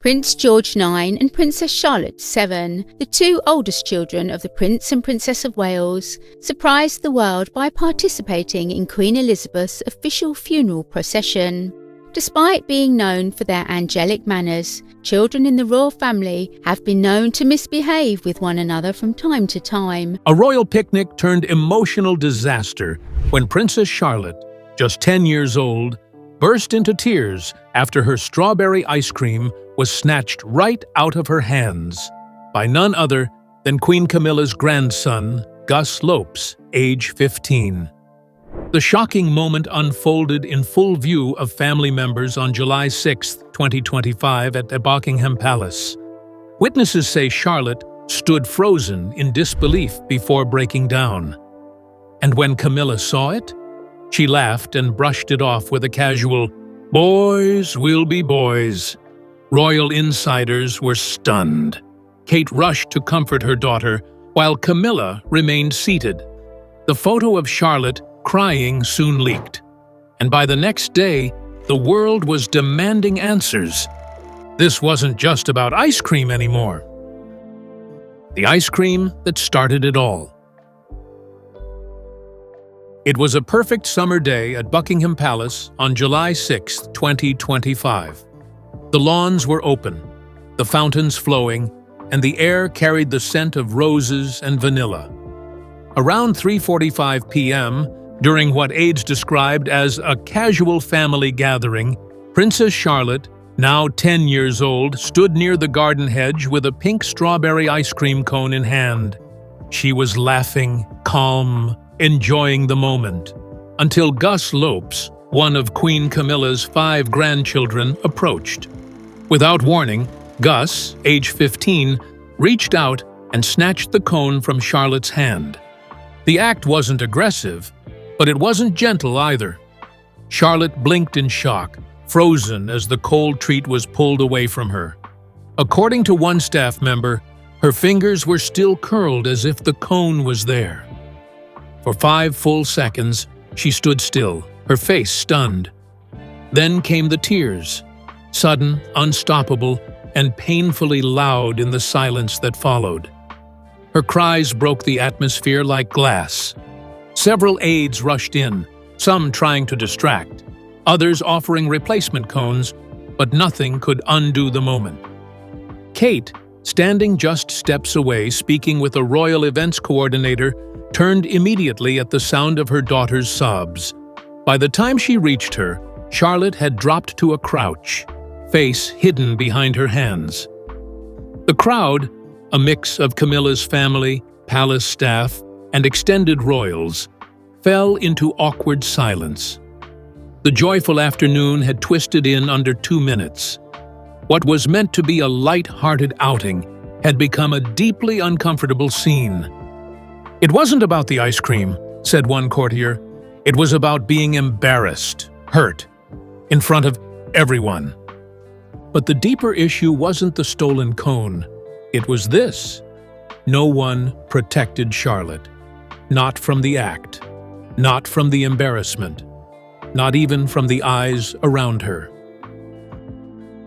Prince George 9 and Princess Charlotte 7, the two oldest children of the Prince and Princess of Wales, surprised the world by participating in Queen Elizabeth's official funeral procession. Despite being known for their angelic manners, children in the royal family have been known to misbehave with one another from time to time. A royal picnic turned emotional disaster when Princess Charlotte, just 10 years old, burst into tears after her strawberry ice cream was snatched right out of her hands by none other than Queen Camilla's grandson, Gus Lopes, age 15. The shocking moment unfolded in full view of family members on July 6, 2025 at Buckingham Palace. Witnesses say Charlotte stood frozen in disbelief before breaking down. And when Camilla saw it, she laughed and brushed it off with a casual, "Boys will be boys." Royal insiders were stunned. Kate rushed to comfort her daughter, while Camilla remained seated. The photo of Charlotte crying soon leaked, and by the next day, the world was demanding answers. This wasn't just about ice cream anymore. The ice cream that started it all. It was a perfect summer day at Buckingham Palace on July 6, 2025. The lawns were open, the fountains flowing, and the air carried the scent of roses and vanilla. Around 3:45 p.m., during what aides described as a casual family gathering, Princess Charlotte, now 10 years old, stood near the garden hedge with a pink strawberry ice cream cone in hand. She was laughing, calm, enjoying the moment, until Gus Lopes, one of Queen Camilla's 5 grandchildren, approached. Without warning, Gus, age 15, reached out and snatched the cone from Charlotte's hand. The act wasn't aggressive, but it wasn't gentle either. Charlotte blinked in shock, frozen as the cold treat was pulled away from her. According to one staff member, her fingers were still curled as if the cone was there. For 5 full seconds, she stood still, her face stunned. Then came the tears, sudden, unstoppable, and painfully loud in the silence that followed. Her cries broke the atmosphere like glass. Several aides rushed in, some trying to distract, others offering replacement cones, but nothing could undo the moment. Kate, standing just steps away speaking with a royal events coordinator, turned immediately at the sound of her daughter's sobs. By the time she reached her, Charlotte had dropped to a crouch, face hidden behind her hands. The crowd, a mix of Camilla's family, palace staff, and extended royals, fell into awkward silence. The joyful afternoon had twisted in under 2 minutes. What was meant to be a light-hearted outing had become a deeply uncomfortable scene. "It wasn't about the ice cream," said one courtier. "It was about being embarrassed, hurt, in front of everyone." But the deeper issue wasn't the stolen cone. It was this: no one protected Charlotte. Not from the act, not from the embarrassment, not even from the eyes around her.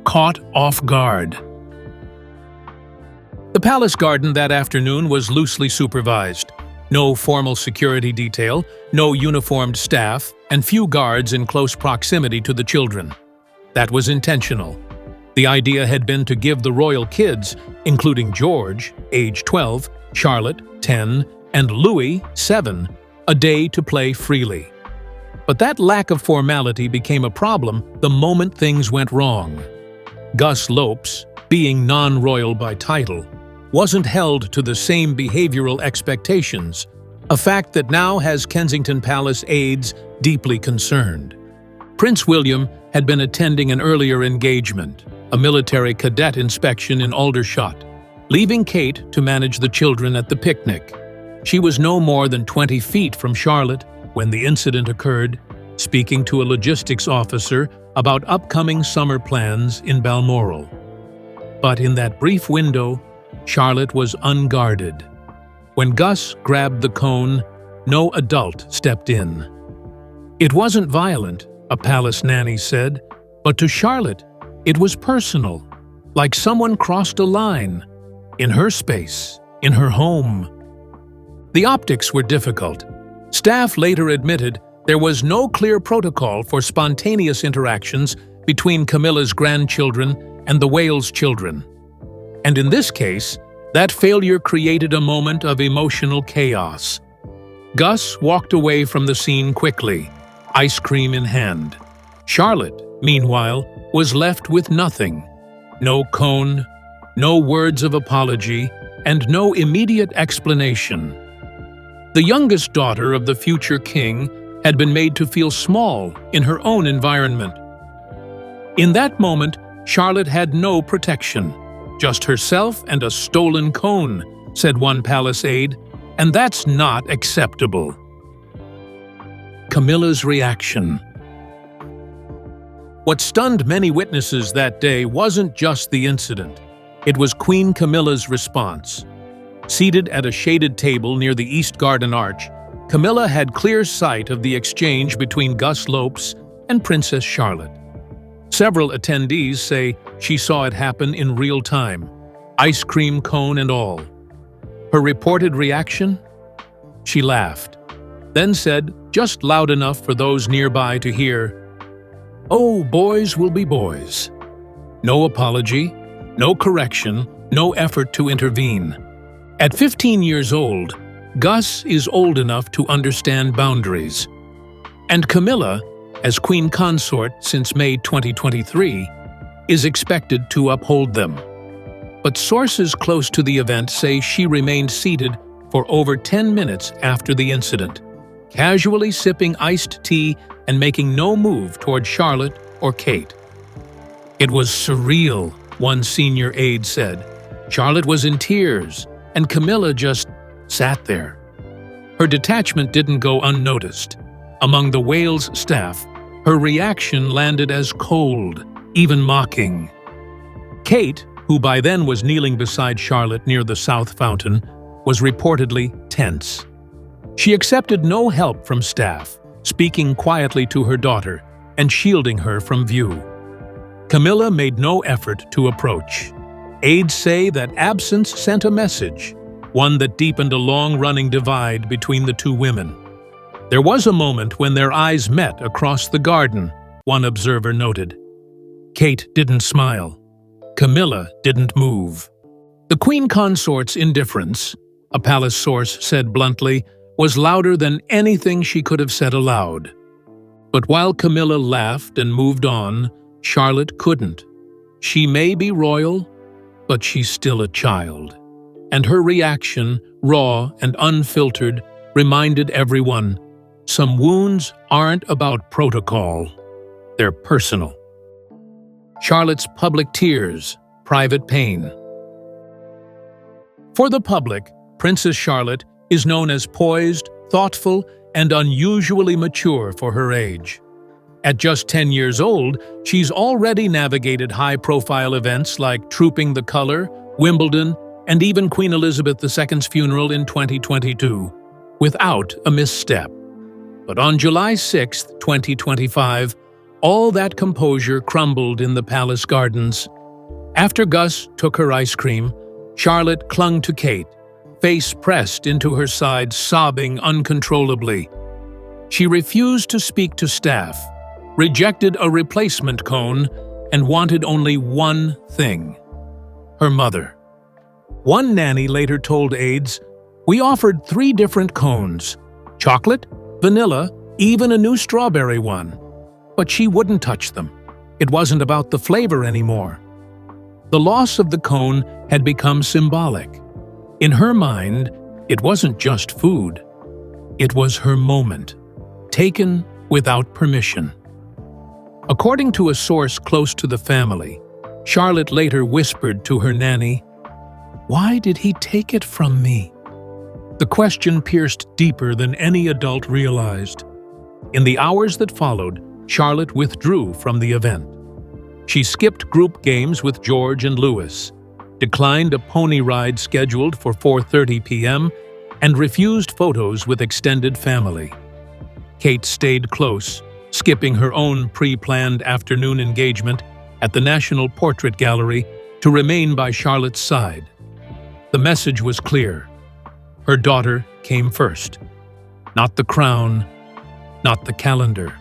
Caught off guard. The palace garden that afternoon was loosely supervised. No formal security detail, no uniformed staff, and few guards in close proximity to the children. That was intentional. The idea had been to give the royal kids, including George, age 12, Charlotte, 10, and Louis, 7, a day to play freely. But that lack of formality became a problem the moment things went wrong. Gus Lopes, being non-royal by title, wasn't held to the same behavioral expectations, a fact that now has Kensington Palace aides deeply concerned. Prince William had been attending an earlier engagement, a military cadet inspection in Aldershot, leaving Kate to manage the children at the picnic. She was no more than 20 feet from Charlotte when the incident occurred, speaking to a logistics officer about upcoming summer plans in Balmoral. But in that brief window, Charlotte was unguarded. When Gus grabbed the cone, no adult stepped in. It wasn't violent, a palace nanny said, but to Charlotte, it was personal. like someone crossed a line, in her space, in her home. The optics were difficult. Staff later admitted there was no clear protocol for spontaneous interactions between Camilla's grandchildren and the whale's children. And in this case, that failure created a moment of emotional chaos. Gus walked away from the scene quickly, ice cream in hand. Charlotte, meanwhile, was left with nothing. No cone, no words of apology, and no immediate explanation. The youngest daughter of the future king had been made to feel small in her own environment. In that moment, Charlotte had no protection, just herself and a stolen cone, said one palace aide, and that's not acceptable. Camilla's reaction. What stunned many witnesses that day wasn't just the incident. It was Queen Camilla's response. Seated at a shaded table near the East Garden Arch, Camilla had clear sight of the exchange between Gus Lopes and Princess Charlotte. Several attendees say she saw it happen in real time, ice cream cone and all. Her reported reaction? She laughed, then said, just loud enough for those nearby to hear, "Oh, boys will be boys." No apology, no correction, no effort to intervene. At 15 years old, Gus is old enough to understand boundaries. And Camilla, as Queen Consort since May 2023, is expected to uphold them. But sources close to the event say she remained seated for over 10 minutes after the incident, casually sipping iced tea and making no move toward Charlotte or Kate. It was surreal, one senior aide said. Charlotte was in tears, and Camilla just sat there. Her detachment didn't go unnoticed. Among the whale's staff, her reaction landed as cold, even mocking. Kate, who by then was kneeling beside Charlotte near the South Fountain, was reportedly tense. She accepted no help from staff, speaking quietly to her daughter and shielding her from view. Camilla made no effort to approach. Aides say that absence sent a message, one that deepened a long-running divide between the two women. There was a moment when their eyes met across the garden, one observer noted. Kate didn't smile. Camilla didn't move. The Queen Consort's indifference, a palace source said bluntly, was louder than anything she could have said aloud. But while Camilla laughed and moved on, Charlotte couldn't. She may be royal, but she's still a child. And her reaction, raw and unfiltered, reminded everyone, some wounds aren't about protocol. They're personal. Charlotte's public tears, private pain. For the public, Princess Charlotte is known as poised, thoughtful, and unusually mature for her age. At just 10 years old, she's already navigated high-profile events like Trooping the Color, Wimbledon, and even Queen Elizabeth II's funeral in 2022, without a misstep. But on July 6, 2025, all that composure crumbled in the palace gardens. After Gus took her ice cream, Charlotte clung to Kate, face pressed into her side, sobbing uncontrollably. She refused to speak to staff, rejected a replacement cone, and wanted only one thing: her mother. One nanny later told aides, "We offered 3 different cones, chocolate, vanilla, even a new strawberry one. But she wouldn't touch them. It wasn't about the flavor anymore." The loss of the cone had become symbolic. In her mind, it wasn't just food. It was her moment, taken without permission. According to a source close to the family, Charlotte later whispered to her nanny, "Why did he take it from me?" The question pierced deeper than any adult realized. In the hours that followed, Charlotte withdrew from the event. She skipped group games with George and Louis, declined a pony ride scheduled for 4:30 p.m., and refused photos with extended family. Kate stayed close, skipping her own pre-planned afternoon engagement at the National Portrait Gallery to remain by Charlotte's side. The message was clear. Her daughter came first. Not the crown, not the calendar.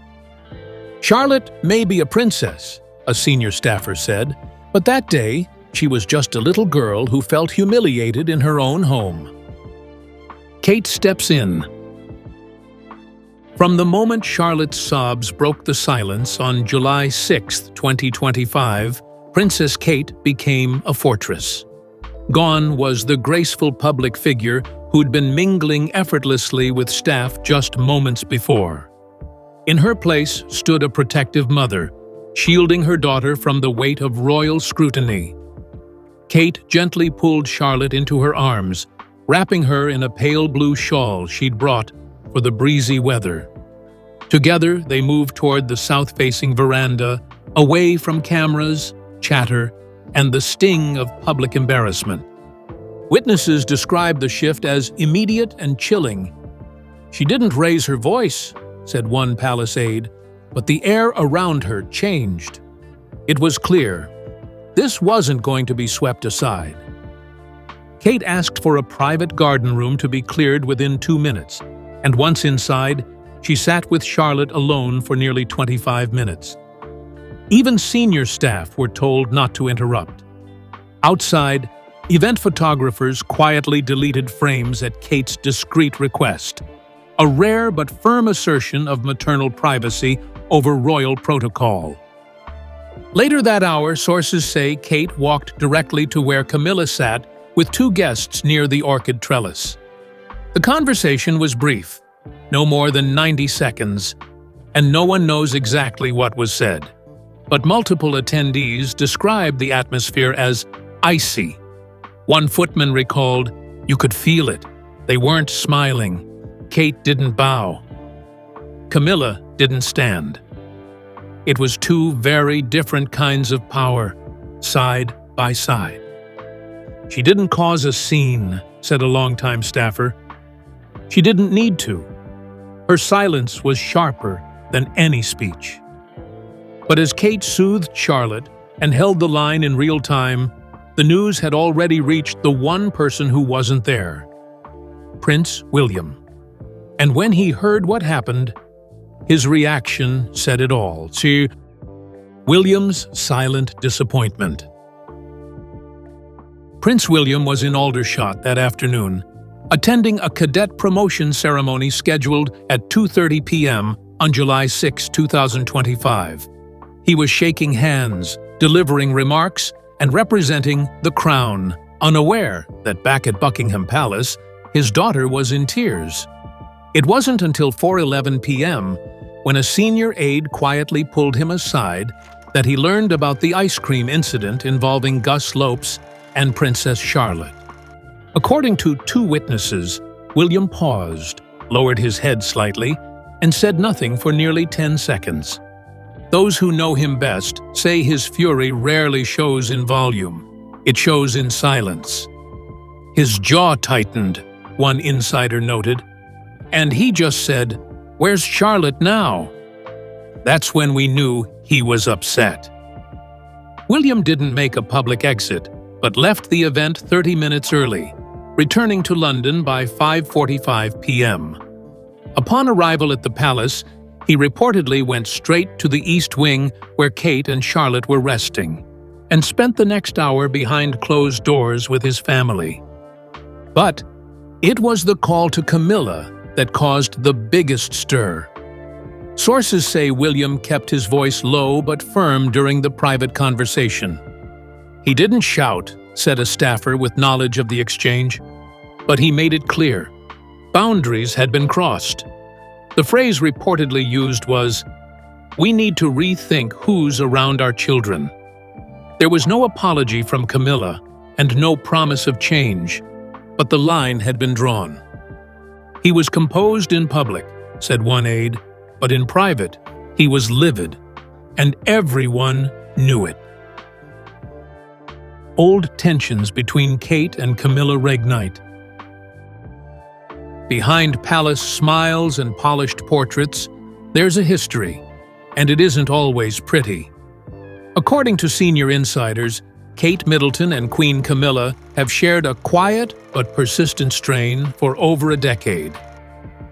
"Charlotte may be a princess," a senior staffer said, "but that day she was just a little girl who felt humiliated in her own home." Kate steps in. From the moment Charlotte's sobs broke the silence on July 6, 2025, Princess Kate became a fortress. Gone was the graceful public figure who'd been mingling effortlessly with staff just moments before. In her place stood a protective mother, shielding her daughter from the weight of royal scrutiny. Kate gently pulled Charlotte into her arms, wrapping her in a pale blue shawl she'd brought for the breezy weather. Together, they moved toward the south-facing veranda, away from cameras, chatter, and the sting of public embarrassment. Witnesses described the shift as immediate and chilling. "She didn't raise her voice," said one palace aide, "but the air around her changed." It was clear. This wasn't going to be swept aside. Kate asked for a private garden room to be cleared within 2 minutes, and once inside, she sat with Charlotte alone for nearly 25 minutes. Even senior staff were told not to interrupt. Outside, event photographers quietly deleted frames at Kate's discreet request, a rare but firm assertion of maternal privacy over royal protocol. Later that hour, sources say Kate walked directly to where Camilla sat with 2 guests near the orchid trellis. The conversation was brief, no more than 90 seconds, and no one knows exactly what was said. But multiple attendees described the atmosphere as icy. One footman recalled, "You could feel it. They weren't smiling. Kate didn't bow. Camilla didn't stand." It was 2 very different kinds of power, side by side. "She didn't cause a scene," said a longtime staffer. "She didn't need to. Her silence was sharper than any speech." But as Kate soothed Charlotte and held the line in real time, the news had already reached the one person who wasn't there: Prince William. And when he heard what happened, his reaction said it all. See William's silent disappointment. Prince William was in Aldershot that afternoon, attending a cadet promotion ceremony scheduled at 2:30 p.m. on July 6, 2025. He was shaking hands, delivering remarks, and representing the crown, unaware that back at Buckingham Palace, his daughter was in tears. It wasn't until 4:11 p.m., when a senior aide quietly pulled him aside, that he learned about the ice cream incident involving Gus Lopes and Princess Charlotte. According to 2 witnesses, William paused, lowered his head slightly, and said nothing for nearly 10 seconds. Those who know him best say his fury rarely shows in volume. It shows in silence. His jaw tightened, one insider noted, and he just said, "Where's Charlotte now?" That's when we knew he was upset. William didn't make a public exit, but left the event 30 minutes early, returning to London by 5:45 p.m. Upon arrival at the palace, he reportedly went straight to the East Wing where Kate and Charlotte were resting, and spent the next hour behind closed doors with his family. But it was the call to Camilla that caused the biggest stir. Sources say William kept his voice low but firm during the private conversation. "He didn't shout," said a staffer with knowledge of the exchange, "but he made it clear. Boundaries had been crossed. The phrase reportedly used was, 'We need to rethink who's around our children.' There was no apology from Camilla and no promise of change, but the line had been drawn. He was composed in public, said one aide, but in private, he was livid, and everyone knew it. Old tensions between Kate and Camilla reignite. Behind palace smiles and polished portraits, there's a history, and it isn't always pretty. According to senior insiders, Kate Middleton and Queen Camilla have shared a quiet but persistent strain for over a decade.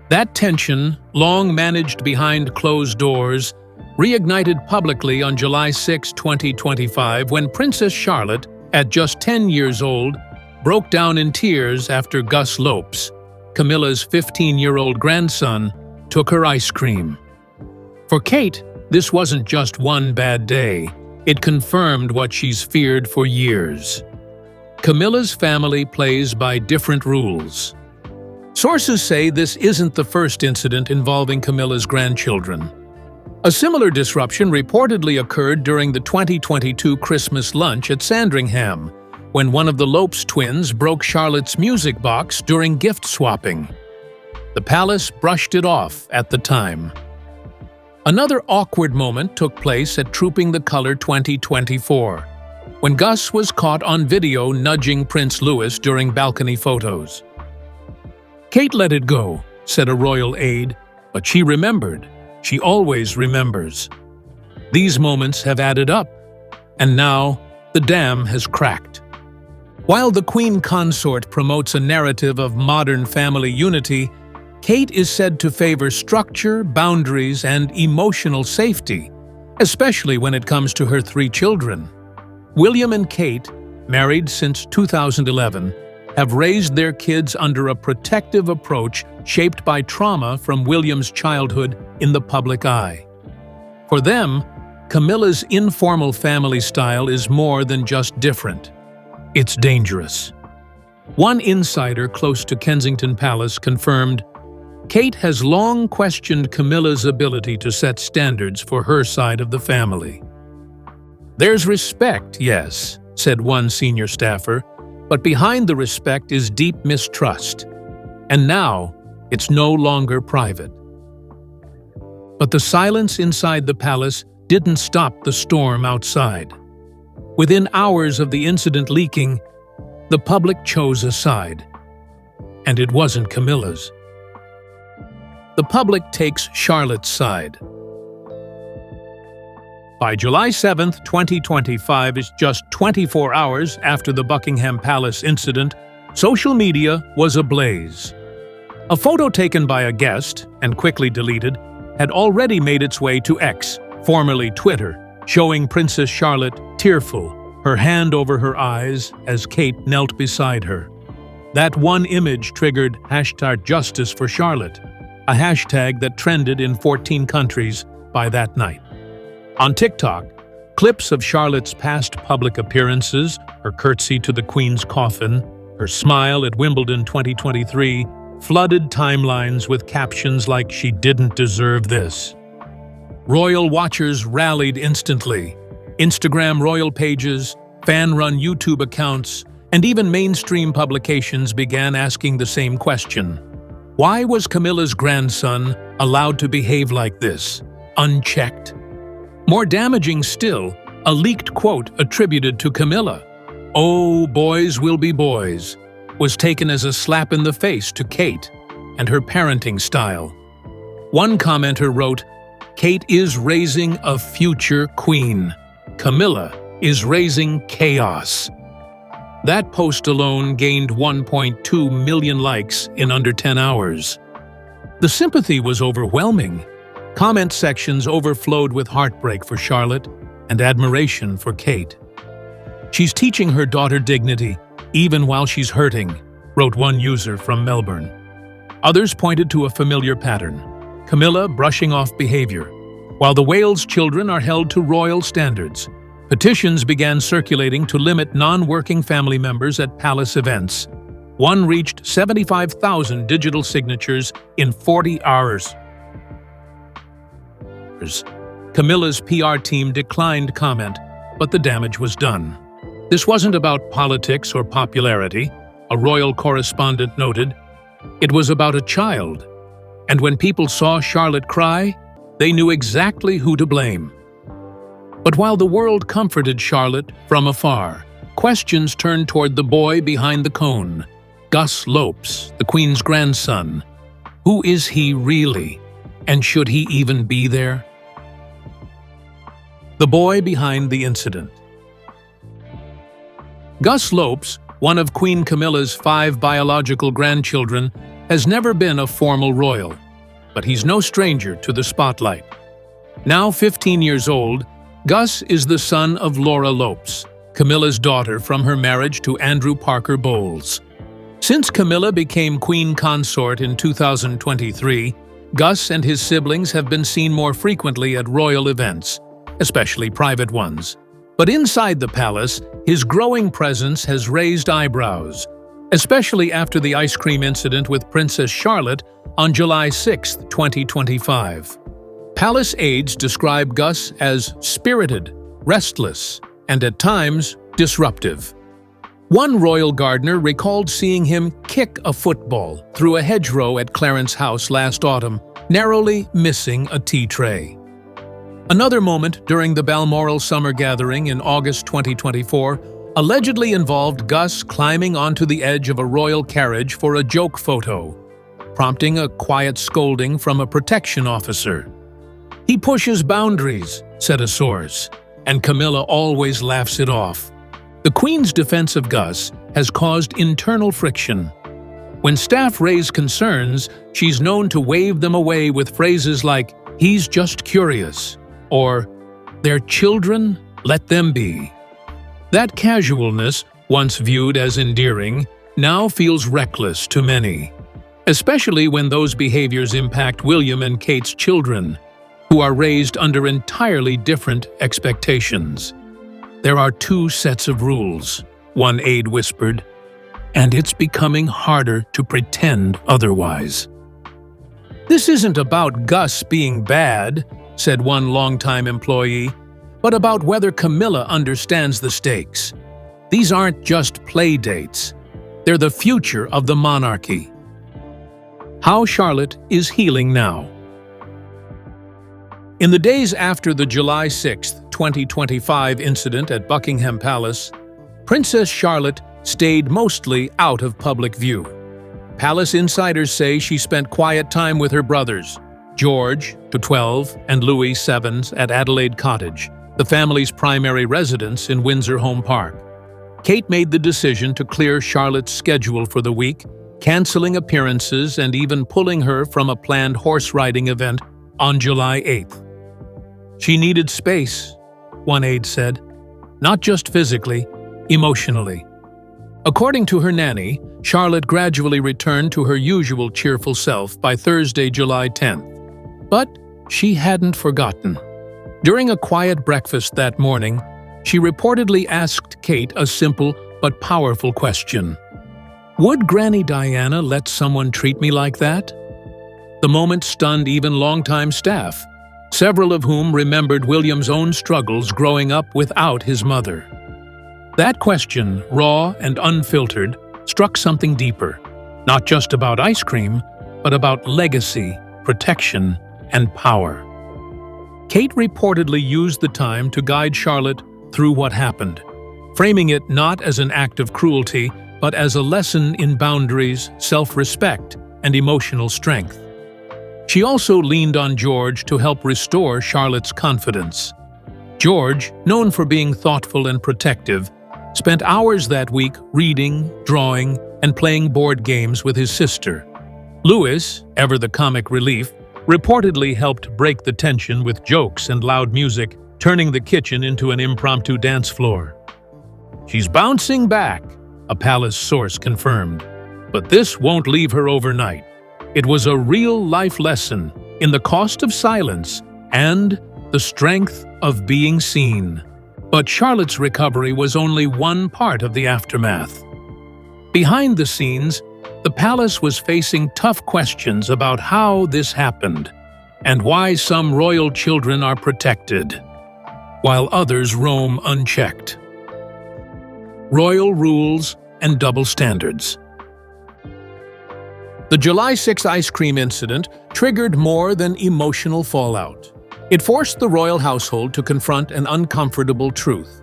That tension, long managed behind closed doors, reignited publicly on July 6, 2025, when Princess Charlotte, at just 10 years old, broke down in tears after Gus Lopes, Camilla's 15-year-old grandson, took her ice cream. For Kate, this wasn't just one bad day. It confirmed what she's feared for years. Camilla's family plays by different rules. Sources say this isn't the first incident involving Camilla's grandchildren. A similar disruption reportedly occurred during the 2022 Christmas lunch at Sandringham, when one of the Lopes twins broke Charlotte's music box during gift swapping. The palace brushed it off at the time. Another awkward moment took place at Trooping the Color 2024, when Gus was caught on video nudging Prince Louis during balcony photos. "Kate let it go," said a royal aide, but she remembered. She always remembers. These moments have added up, and now the dam has cracked. While the Queen Consort promotes a narrative of modern family unity, Kate is said to favor structure, boundaries, and emotional safety, especially when it comes to her 3 children. William and Kate, married since 2011, have raised their kids under a protective approach shaped by trauma from William's childhood in the public eye. For them, Camilla's informal family style is more than just different. It's dangerous. One insider close to Kensington Palace confirmed, "Kate has long questioned Camilla's ability to set standards for her side of the family." "There's respect, yes," said one senior staffer, "but behind the respect is deep mistrust. And now, it's no longer private." But the silence inside the palace didn't stop the storm outside. Within hours of the incident leaking, the public chose a side. And it wasn't Camilla's. The public takes Charlotte's side. By July 7, 2025, just 24 hours after the Buckingham Palace incident, social media was ablaze. A photo taken by a guest, and quickly deleted, had already made its way to X, formerly Twitter, showing Princess Charlotte tearful, her hand over her eyes as Kate knelt beside her. That one image triggered #JusticeForCharlotte, a hashtag that trended in 14 countries by that night. On TikTok, clips of Charlotte's past public appearances, her curtsy to the Queen's coffin, her smile at Wimbledon 2023, flooded timelines with captions like "She didn't deserve this." Royal watchers rallied instantly. Instagram royal pages, fan-run YouTube accounts, and even mainstream publications began asking the same question. Why was Camilla's grandson allowed to behave like this, unchecked? More damaging still, a leaked quote attributed to Camilla, "Oh, boys will be boys," was taken as a slap in the face to Kate and her parenting style. One commenter wrote, "Kate is raising a future queen. Camilla is raising chaos." That post alone gained 1.2 million likes in under 10 hours. The sympathy was overwhelming. Comment sections overflowed with heartbreak for Charlotte and admiration for Kate. "She's teaching her daughter dignity, even while she's hurting," wrote one user from Melbourne. Others pointed to a familiar pattern: Camilla brushing off behavior, while the Wales children are held to royal standards. Petitions began circulating to limit non-working family members at palace events. One reached 75,000 digital signatures in 40 hours. Camilla's PR team declined comment, but the damage was done. "This wasn't about politics or popularity," a royal correspondent noted. "It was about a child. And when people saw Charlotte cry, they knew exactly who to blame." But while the world comforted Charlotte from afar, questions turned toward the boy behind the cone, Gus Lopes, the Queen's grandson. Who is he really? And should he even be there? The boy behind the incident. Gus Lopes, one of Queen Camilla's 5 biological grandchildren, has never been a formal royal, but he's no stranger to the spotlight. Now 15 years old, Gus is the son of Laura Lopes, Camilla's daughter from her marriage to Andrew Parker Bowles. Since Camilla became queen consort in 2023, Gus and his siblings have been seen more frequently at royal events, especially private ones. But inside the palace, his growing presence has raised eyebrows, especially after the ice cream incident with Princess Charlotte on July 6, 2025. Palace aides describe Gus as spirited, restless, and at times disruptive. One royal gardener recalled seeing him kick a football through a hedgerow at Clarence House last autumn, narrowly missing a tea tray. Another moment during the Balmoral Summer Gathering in August 2024 allegedly involved Gus climbing onto the edge of a royal carriage for a joke photo, prompting a quiet scolding from a protection officer. "He pushes boundaries," said a source, and Camilla always laughs it off. The Queen's defense of Gus has caused internal friction. When staff raise concerns, she's known to wave them away with phrases like, "He's just curious," or "They're children, let them be." That casualness, once viewed as endearing, now feels reckless to many, especially when those behaviors impact William and Kate's children, who are raised under entirely different expectations. "There are 2 sets of rules," one aide whispered, "and it's becoming harder to pretend otherwise." "This isn't about Gus being bad," said one longtime employee, "but about whether Camilla understands the stakes. These aren't just play dates. They're the future of the monarchy." How Charlotte is healing now. In the days after the July 6, 2025 incident at Buckingham Palace, Princess Charlotte stayed mostly out of public view. Palace insiders say she spent quiet time with her brothers, George, 12, and Louis, 7, at Adelaide Cottage, the family's primary residence in Windsor Home Park. Kate made the decision to clear Charlotte's schedule for the week, canceling appearances and even pulling her from a planned horse riding event on July 8th. She needed space, one aide said, not just physically, emotionally. According to her nanny, Charlotte gradually returned to her usual cheerful self by Thursday, July 10th. But she hadn't forgotten. During a quiet breakfast that morning, she reportedly asked Kate a simple but powerful question. "Would Granny Diana let someone treat me like that?" The moment stunned even longtime staff, several of whom remembered William's own struggles growing up without his mother. That question, raw and unfiltered, struck something deeper, not just about ice cream, but about legacy, protection, and power. Kate reportedly used the time to guide Charlotte through what happened, framing it not as an act of cruelty, but as a lesson in boundaries, self-respect, and emotional strength. She also leaned on George to help restore Charlotte's confidence. George, known for being thoughtful and protective, spent hours that week reading, drawing, and playing board games with his sister. Louis, ever the comic relief, reportedly helped break the tension with jokes and loud music, turning the kitchen into an impromptu dance floor. "She's bouncing back," a palace source confirmed. "But this won't leave her overnight. It was a real-life lesson in the cost of silence and the strength of being seen." But Charlotte's recovery was only one part of the aftermath. Behind the scenes, the palace was facing tough questions about how this happened and why some royal children are protected, while others roam unchecked. Royal rules and double standards. The July 6 ice cream incident triggered more than emotional fallout. It forced the royal household to confront an uncomfortable truth.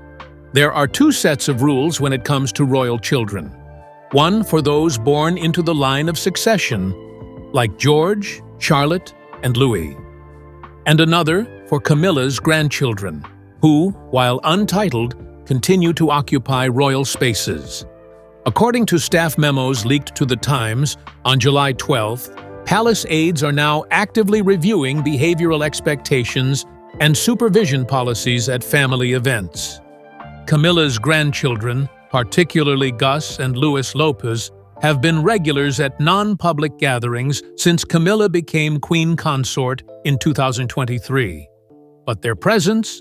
There are 2 sets of rules when it comes to royal children. One for those born into the line of succession, like George, Charlotte, and Louis. And another for Camilla's grandchildren, who, while untitled, continue to occupy royal spaces. According to staff memos leaked to The Times on July 12th, palace aides are now actively reviewing behavioral expectations and supervision policies at family events. Camilla's grandchildren, particularly Gus and Luis Lopez, have been regulars at non-public gatherings since Camilla became queen consort in 2023. But their presence,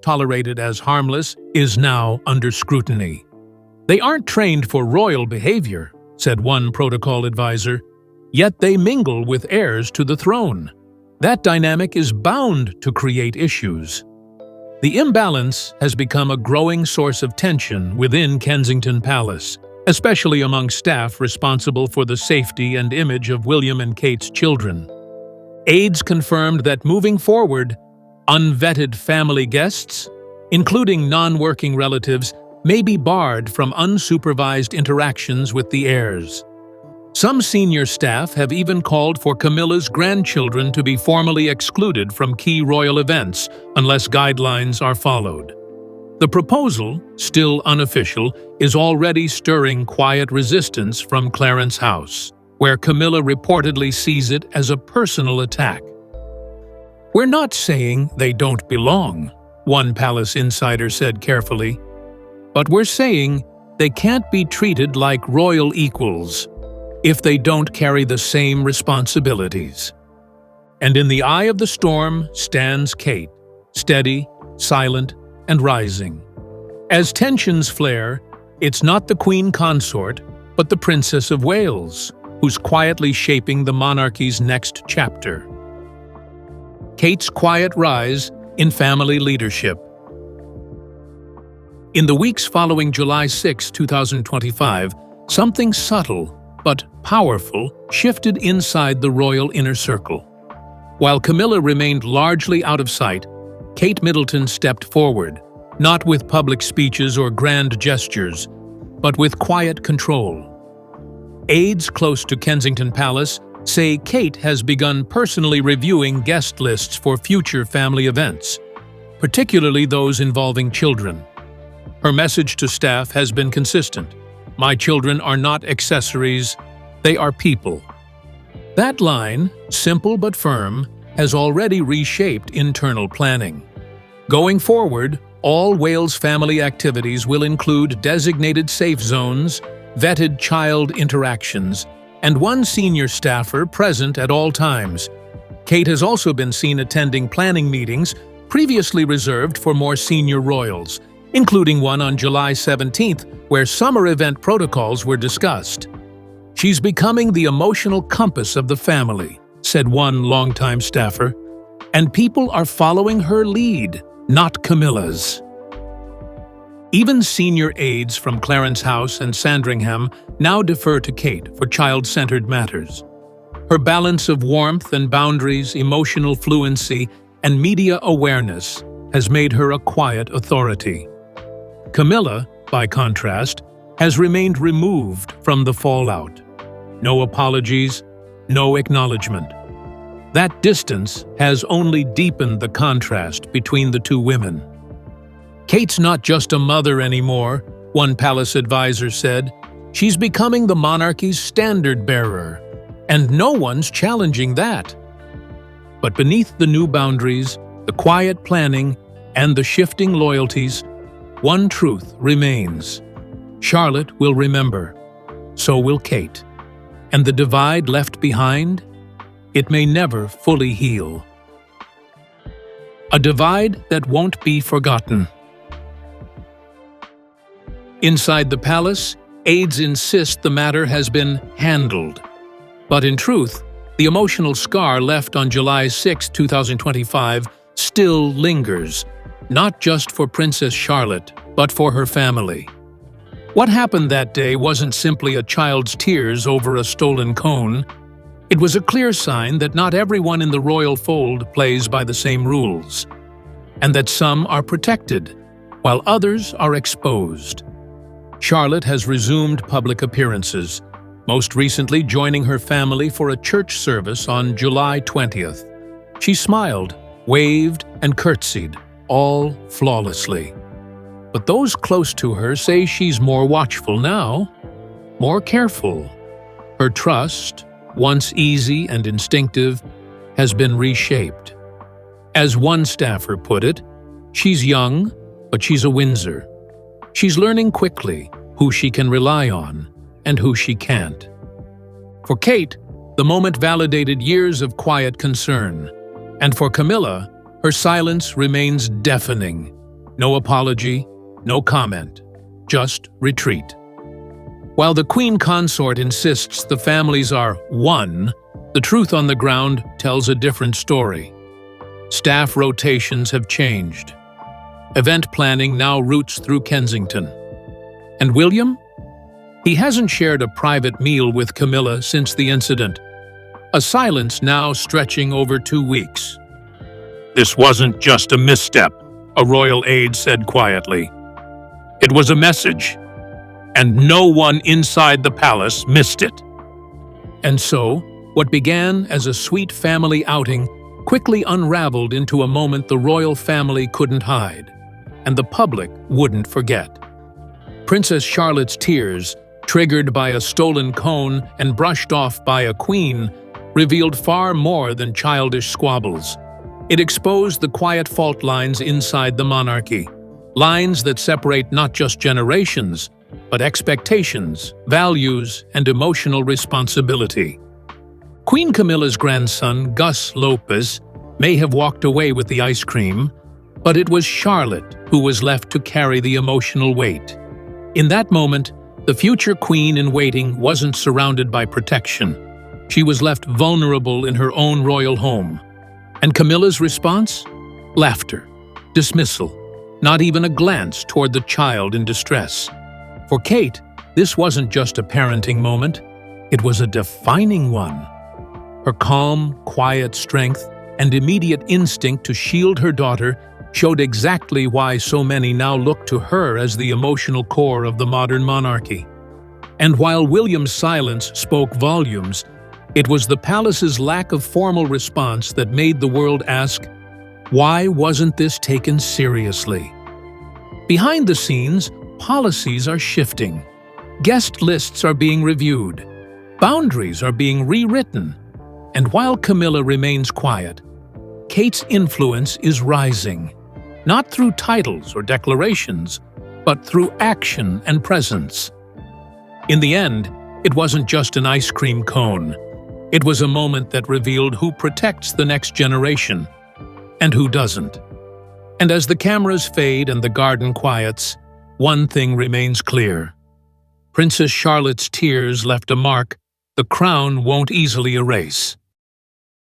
tolerated as harmless, is now under scrutiny. They aren't trained for royal behavior, said one protocol advisor, yet they mingle with heirs to the throne. That dynamic is bound to create issues. The imbalance has become a growing source of tension within Kensington Palace, especially among staff responsible for the safety and image of William and Kate's children. Aides confirmed that moving forward, unvetted family guests, including non-working relatives, may be barred from unsupervised interactions with the heirs. Some senior staff have even called for Camilla's grandchildren to be formally excluded from key royal events unless guidelines are followed. The proposal, still unofficial, is already stirring quiet resistance from Clarence House, where Camilla reportedly sees it as a personal attack. "We're not saying they don't belong," one palace insider said carefully, "but we're saying they can't be treated like royal equals if they don't carry the same responsibilities." And in the eye of the storm stands Kate, steady, silent, and rising. As tensions flare, it's not the Queen Consort, but the Princess of Wales, who's quietly shaping the monarchy's next chapter. Kate's quiet rise in family leadership. In the weeks following July 6, 2025, something subtle but powerful shifted inside the royal inner circle. While Camilla remained largely out of sight, Kate Middleton stepped forward, not with public speeches or grand gestures, but with quiet control. Aides close to Kensington Palace say Kate has begun personally reviewing guest lists for future family events, particularly those involving children. Her message to staff has been consistent: "My children are not accessories, they are people." That line, simple but firm, has already reshaped internal planning. Going forward, all Wales family activities will include designated safe zones, vetted child interactions, and one senior staffer present at all times. Kate has also been seen attending planning meetings previously reserved for more senior royals, including one on July 17th, where summer event protocols were discussed. "She's becoming the emotional compass of the family," said one longtime staffer, "and people are following her lead, not Camilla's." Even senior aides from Clarence House and Sandringham now defer to Kate for child-centered matters. Her balance of warmth and boundaries, emotional fluency, and media awareness has made her a quiet authority. Camilla, by contrast, has remained removed from the fallout. No apologies, no acknowledgement. That distance has only deepened the contrast between the two women. "Kate's not just a mother anymore," one palace advisor said. "She's becoming the monarchy's standard-bearer, and no one's challenging that." But beneath the new boundaries, the quiet planning, and the shifting loyalties, one truth remains. Charlotte will remember. So will Kate. And the divide left behind? It may never fully heal. A divide that won't be forgotten. Inside the palace, aides insist the matter has been handled. But in truth, the emotional scar left on July 6, 2025 still lingers, not just for Princess Charlotte, but for her family. What happened that day wasn't simply a child's tears over a stolen cone. It was a clear sign that not everyone in the royal fold plays by the same rules, and that some are protected, while others are exposed. Charlotte has resumed public appearances, most recently joining her family for a church service on July 20th. She smiled, waved, and curtsied, all flawlessly. But those close to her say she's more watchful now, more careful. Her trust, once easy and instinctive, has been reshaped. As one staffer put it, she's young, but she's a Windsor. She's learning quickly who she can rely on and who she can't. For Kate, the moment validated years of quiet concern. And for Camilla, her silence remains deafening. No apology, no comment, just retreat. While the Queen Consort insists the families are one, the truth on the ground tells a different story. Staff rotations have changed. Event planning now routes through Kensington. And William? He hasn't shared a private meal with Camilla since the incident. A silence now stretching over 2 weeks. "This wasn't just a misstep," a royal aide said quietly. "It was a message, and no one inside the palace missed it." And so, what began as a sweet family outing quickly unraveled into a moment the royal family couldn't hide, and the public wouldn't forget. Princess Charlotte's tears, triggered by a stolen cone and brushed off by a queen, revealed far more than childish squabbles. It exposed the quiet fault lines inside the monarchy, lines that separate not just generations, but expectations, values, and emotional responsibility. Queen Camilla's grandson, Gus Lopez, may have walked away with the ice cream, but it was Charlotte who was left to carry the emotional weight. In that moment, the future queen-in-waiting wasn't surrounded by protection. She was left vulnerable in her own royal home. And Camilla's response? Laughter, dismissal, not even a glance toward the child in distress. For Kate, this wasn't just a parenting moment, it was a defining one. Her calm, quiet strength and immediate instinct to shield her daughter showed exactly why so many now look to her as the emotional core of the modern monarchy. And while William's silence spoke volumes, it was the palace's lack of formal response that made the world ask, why wasn't this taken seriously? Behind the scenes, policies are shifting. Guest lists are being reviewed. Boundaries are being rewritten. And while Camilla remains quiet, Kate's influence is rising. Not through titles or declarations, but through action and presence. In the end, it wasn't just an ice cream cone. It was a moment that revealed who protects the next generation and who doesn't. And as the cameras fade and the garden quiets, one thing remains clear. Princess Charlotte's tears left a mark the crown won't easily erase.